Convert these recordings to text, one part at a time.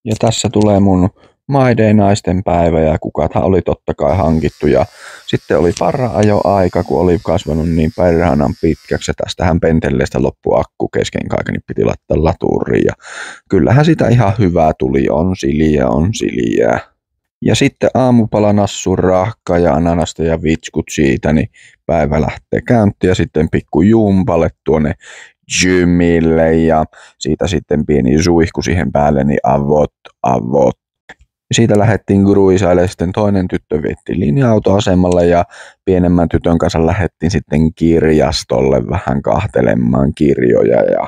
Ja tässä tulee mun My Day naisten päivä ja kukathan oli totta kai hankittu ja sitten oli para-ajo-aika, kun oli kasvanut niin perhanan pitkäksi ja tästähän pentelleestä loppu akku kesken kaiken, niin piti laittaa laturiin ja kyllähän sitä ihan hyvää tuli, on siliää. Ja sitten aamupala nassun rahka ja ananasta ja vitskut siitä, niin päivä lähtee käyntiin ja sitten pikku jumpalle tuonne gymille ja siitä sitten pieni suihku siihen päälle, niin avot. Siitä lähdettiin kruisaille, sitten toinen tyttö vietti linja-autoasemalle ja pienemmän tytön kanssa lähdettiin sitten kirjastolle vähän kahtelemaan kirjoja ja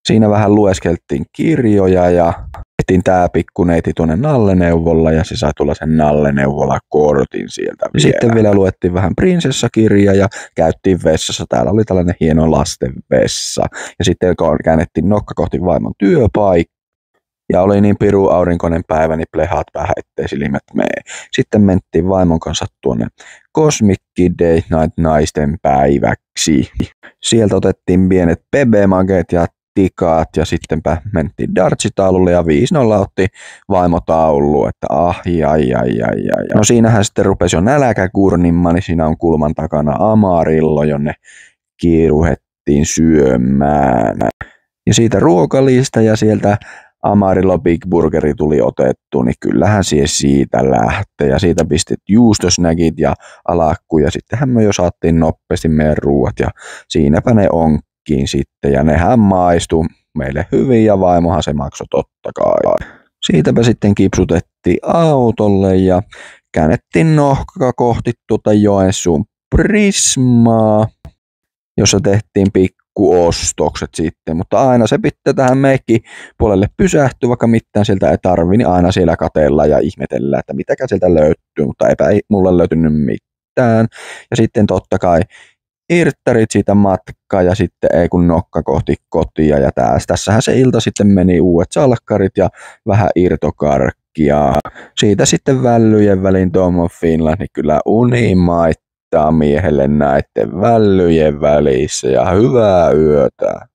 siinä vähän lueskeltiin kirjoja ja tehtiin tää pikkuneiti tuonne Nalleneuvolla ja se sai tulla sen Nalleneuvola-kortin sieltä vielä. Sitten vielä luettiin vähän prinsessakirjaa ja käyttiin vessassa. Täällä oli tällainen hieno lastenvessa. Ja sitten käännettiin nokka kohti vaimon työpaikkaa. Ja oli niin piru aurinkoinen päivä, niin plehat vähän, ettei silmät mene. Sitten mentiin vaimon kanssa tuonne Cosmic Date Night naisten päiväksi. Sieltä otettiin pienet bebe-maget ja tikaat ja sittenpä mentiin dartsitaululle ja 5-0 otti vaimotaulu, että No siinähän sitten rupesi jo nälkä kurnimaan, niin siinä on kulman takana Amarillo, jonne kiiruhettiin syömään. Ja siitä ruokalista ja sieltä Amarillo Big Burgeri tuli otettu, niin kyllähän siitä lähtee. Ja siitä pistit juustosnäkit ja alakku ja sittenhän me jo saatiin nopeasti meidän ruuat ja siinäpä ne onkin sitten. Ja nehän maistui meille hyvin ja vaimohan se maksoi totta kai. Siitäpä sitten kipsutettiin autolle ja käännettiin nohka kohti tuota Joensuun Prismaa, jossa tehtiin ostokset sitten, mutta aina se pitää tähän meikki puolelle pysähtyä, vaikka mitään sieltä ei tarvi, niin aina siellä katsella ja ihmetellä, että mitäkään sieltä löytyy, mutta eipä mulle löytynyt mitään. Ja sitten totta kai irttarit siitä matkaa ja sitten ei kun nokka kohti kotia ja tässähän se ilta sitten meni uudet salkkarit ja vähän irtokarkkia. Siitä sitten vällyjen välin Tom of Finland, niin kyllä unimaittaa miehelle näiden vällyjen välissä ja hyvää yötä.